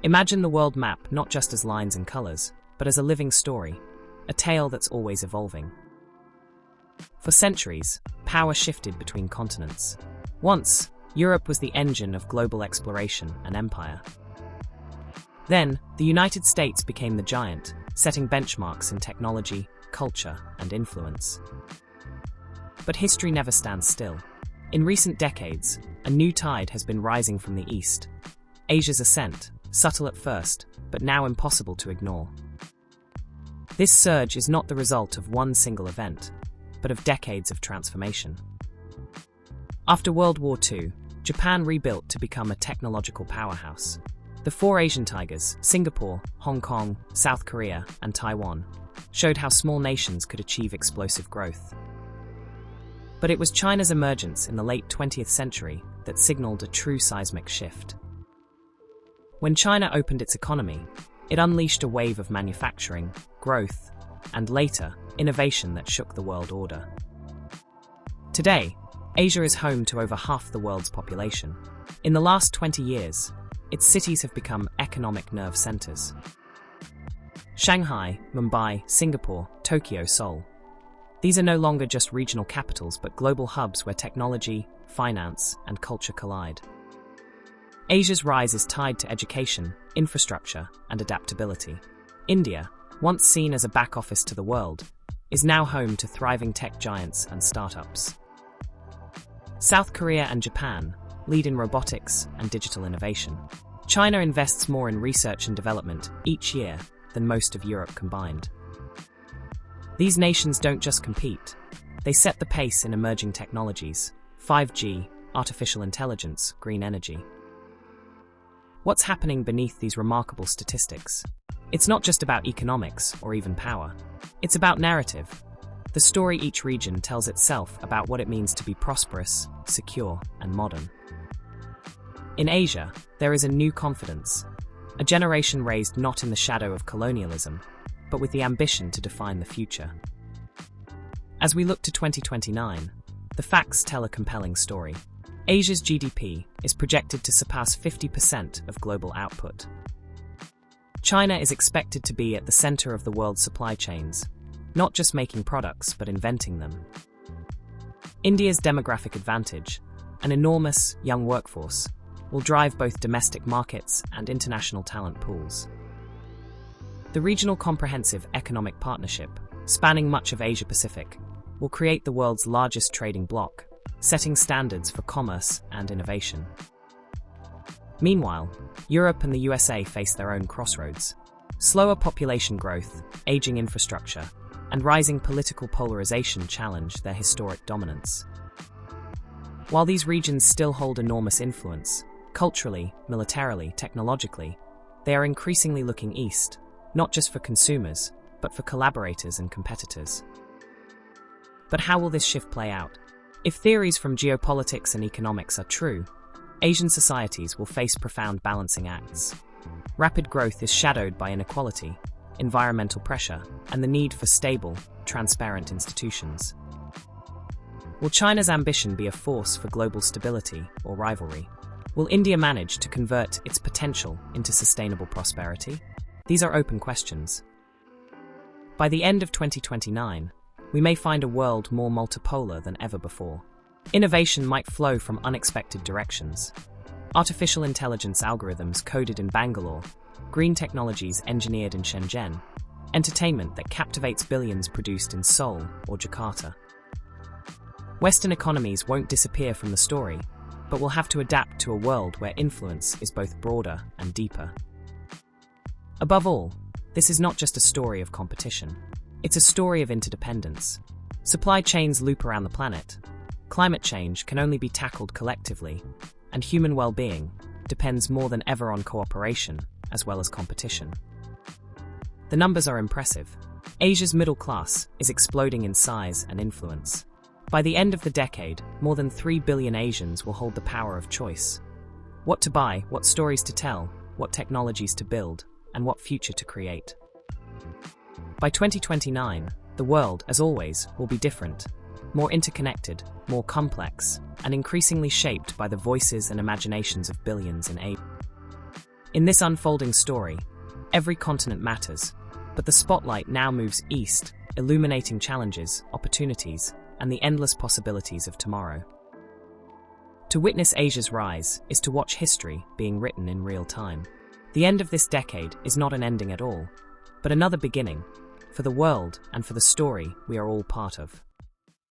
Imagine the world map not just as lines and colors, but as a living story, a tale that's always evolving. For centuries, power shifted between continents. Once, Europe was the engine of global exploration and empire. Then, the United States became the giant, setting benchmarks in technology, culture, and influence. But history never stands still. In recent decades, a new tide has been rising from the east. Asia's ascent, subtle at first, but now impossible to ignore. This surge is not the result of one single event, but of decades of transformation. After World War II, Japan rebuilt to become a technological powerhouse. The four Asian tigers, Singapore, Hong Kong, South Korea, and Taiwan, showed how small nations could achieve explosive growth. But it was China's emergence in the late 20th century that signaled a true seismic shift. When China opened its economy, it unleashed a wave of manufacturing, growth, and later, innovation that shook the world order. Today, Asia is home to over half the world's population. In the last 20 years, its cities have become economic nerve centers. Shanghai, Mumbai, Singapore, Tokyo, Seoul. These are no longer just regional capitals but global hubs where technology, finance, and culture collide. Asia's rise is tied to education, infrastructure, and adaptability. India, once seen as a back office to the world, is now home to thriving tech giants and startups. South Korea and Japan lead in robotics and digital innovation. China invests more in research and development each year than most of Europe combined. These nations don't just compete, they set the pace in emerging technologies, 5G, artificial intelligence, green energy. What's happening beneath these remarkable statistics? It's not just about economics or even power. It's about narrative. The story each region tells itself about what it means to be prosperous, secure, and modern. In Asia, there is a new confidence, a generation raised not in the shadow of colonialism, but with the ambition to define the future. As we look to 2029, the facts tell a compelling story. Asia's GDP is projected to surpass 50% of global output. China is expected to be at the center of the world's supply chains, not just making products but inventing them. India's demographic advantage, an enormous young workforce, will drive both domestic markets and international talent pools. The regional comprehensive economic partnership, spanning much of Asia-Pacific, will create the world's largest trading bloc, setting standards for commerce and innovation. Meanwhile, Europe and the USA face their own crossroads. Slower population growth, aging infrastructure, and rising political polarization challenge their historic dominance. While these regions still hold enormous influence, culturally, militarily, technologically, they are increasingly looking east, not just for consumers, but for collaborators and competitors. But how will this shift play out? If theories from geopolitics and economics are true, Asian societies will face profound balancing acts. Rapid growth is shadowed by inequality, environmental pressure, and the need for stable, transparent institutions. Will China's ambition be a force for global stability or rivalry? Will India manage to convert its potential into sustainable prosperity? These are open questions. By the end of 2029, we may find a world more multipolar than ever before. Innovation might flow from unexpected directions. Artificial intelligence algorithms coded in Bangalore, green technologies engineered in Shenzhen, entertainment that captivates billions produced in Seoul or Jakarta. Western economies won't disappear from the story, but will have to adapt to a world where influence is both broader and deeper. Above all, this is not just a story of competition. It's a story of interdependence. Supply chains loop around the planet. Climate change can only be tackled collectively, and human well-being depends more than ever on cooperation as well as competition. The numbers are impressive. Asia's middle class is exploding in size and influence. By the end of the decade, more than 3 billion Asians will hold the power of choice. What to buy, what stories to tell, what technologies to build, and what future to create. By 2029, the world, as always, will be different, more interconnected, more complex, and increasingly shaped by the voices and imaginations of billions in Asia. In this unfolding story, every continent matters, but the spotlight now moves east, illuminating challenges, opportunities, and the endless possibilities of tomorrow. To witness Asia's rise is to watch history being written in real time. The end of this decade is not an ending at all, but another beginning, for the world and for the story we are all part of.